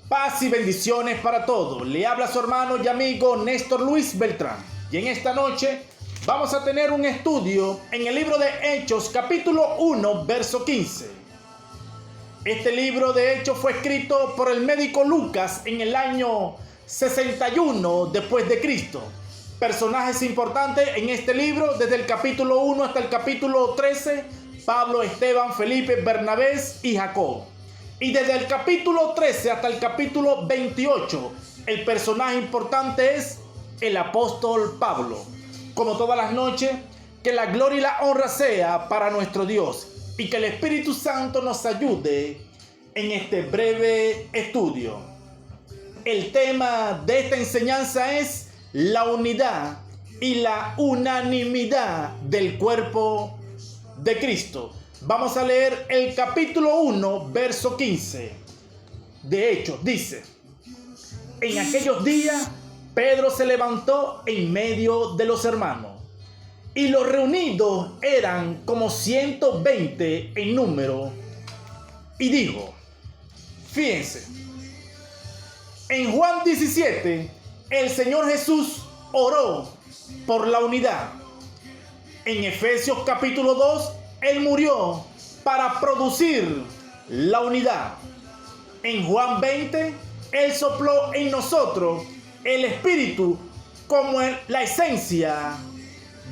Paz y bendiciones para todos. Le habla su hermano y amigo Néstor Luis Beltrán. Y en esta noche vamos a tener un estudio en el libro de Hechos, capítulo 1, verso 15. Este libro de Hechos fue escrito por el médico Lucas en el año 61 después de Cristo. Personajes importantes en este libro, desde el capítulo 1 hasta el capítulo 13, Pablo, Esteban, Felipe, Bernabé y Jacob. Y desde el capítulo 13 hasta el capítulo 28, el personaje importante es el apóstol Pablo. Como todas las noches, que la gloria y la honra sea para nuestro Dios y que el Espíritu Santo nos ayude en este breve estudio. El tema de esta enseñanza es la unidad y la unanimidad del cuerpo de Cristo. Vamos a leer el capítulo 1, verso 15. De hecho, dice: en aquellos días Pedro se levantó en medio de los hermanos, y los reunidos eran como 120 en número, y dijo, fíjense, en Juan 17, el Señor Jesús oró por la unidad. En Efesios capítulo 2, Él murió para producir la unidad. En Juan 20, Él sopló en nosotros el Espíritu como la esencia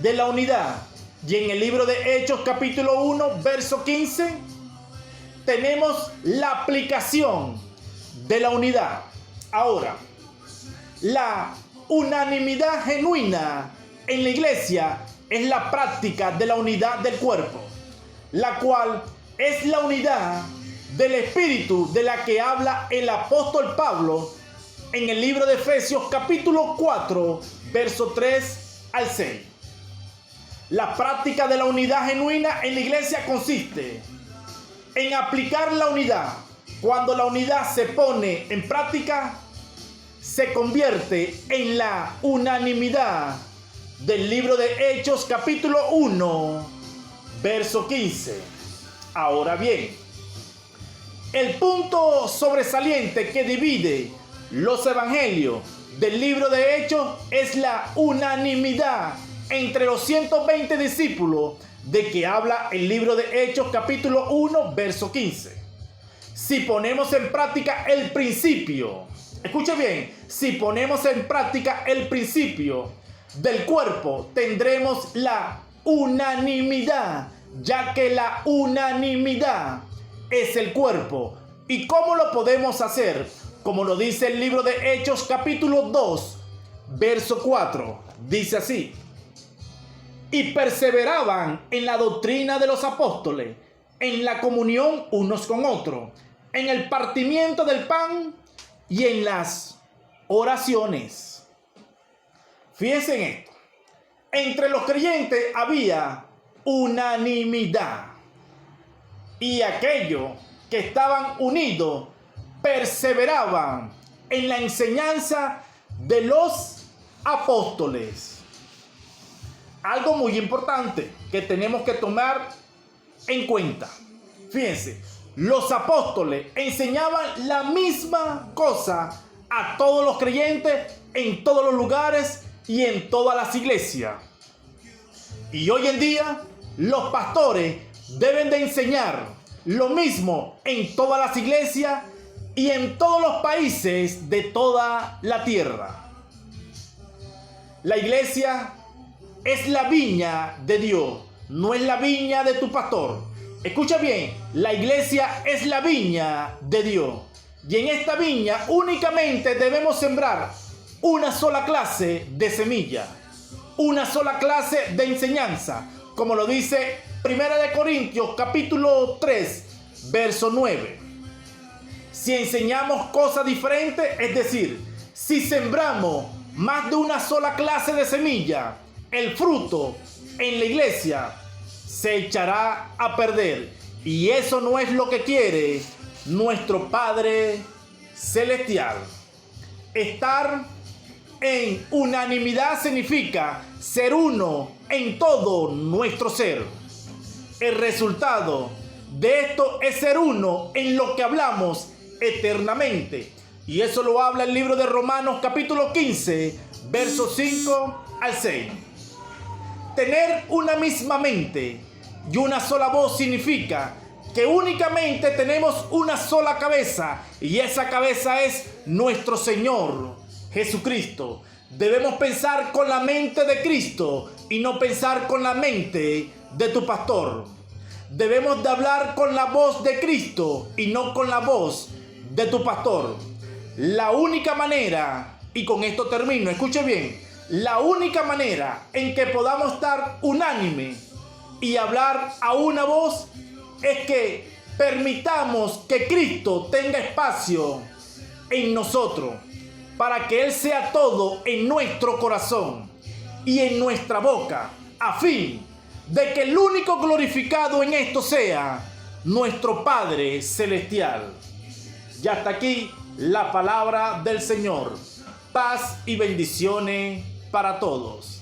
de la unidad. Y en el libro de Hechos capítulo 1, verso 15, tenemos la aplicación de la unidad. Ahora, la unanimidad genuina en la iglesia es la práctica de la unidad del cuerpo, la cual es la unidad del Espíritu de la que habla el apóstol Pablo en el libro de Efesios capítulo 4, verso 3 al 6. La práctica de la unidad genuina en la iglesia consiste en aplicar la unidad. Cuando la unidad se pone en práctica, se convierte en la unanimidad del libro de Hechos capítulo 1, verso 15. Ahora bien, el punto sobresaliente que divide los evangelios del libro de Hechos es la unanimidad entre los 120 discípulos de que habla el libro de Hechos capítulo 1, verso 15. Si ponemos en práctica el principio, escuche bien, si ponemos en práctica el principio del cuerpo, tendremos la unanimidad, ya que la unanimidad es el cuerpo. ¿Y cómo lo podemos hacer? Como lo dice el libro de Hechos capítulo 2, verso 4. Dice así: y perseveraban en la doctrina de los apóstoles, en la comunión unos con otros, en el partimiento del pan y en las oraciones. Fíjense en esto. Entre los creyentes había unanimidad. Y aquellos que estaban unidos perseveraban en la enseñanza de los apóstoles. Algo muy importante que tenemos que tomar en cuenta. Fíjense, los apóstoles enseñaban la misma cosa a todos los creyentes en todos los lugares y en todas las iglesias. Y hoy en día los pastores deben de enseñar lo mismo en todas las iglesias y en todos los países de toda la tierra. La iglesia es la viña de Dios, no es la viña de tu pastor. Escucha bien, la iglesia es la viña de Dios. Y en esta viña únicamente debemos sembrar una sola clase de semilla, una sola clase de enseñanza, como lo dice 1 Corintios capítulo 3, verso 9. Si enseñamos cosas diferentes, es decir, si sembramos más de una sola clase de semilla, el fruto en la iglesia se echará a perder. Y eso no es lo que quiere nuestro Padre Celestial. Estar en unanimidad significa ser uno en todo nuestro ser. El resultado de esto es ser uno en lo que hablamos eternamente. Y eso lo habla el libro de Romanos capítulo 15, versos 5 al 6. Tener una misma mente y una sola voz significa que únicamente tenemos una sola cabeza, y esa cabeza es nuestro Señor Jesucristo. Debemos pensar con la mente de Cristo y no pensar con la mente de tu pastor. Debemos de hablar con la voz de Cristo y no con la voz de tu pastor. La única manera, y con esto termino, escuche bien, la única manera en que podamos estar unánime y hablar a una voz es que permitamos que Cristo tenga espacio en nosotros, para que Él sea todo en nuestro corazón y en nuestra boca, a fin de que el único glorificado en esto sea nuestro Padre Celestial. Y hasta aquí la palabra del Señor. Paz y bendiciones para todos.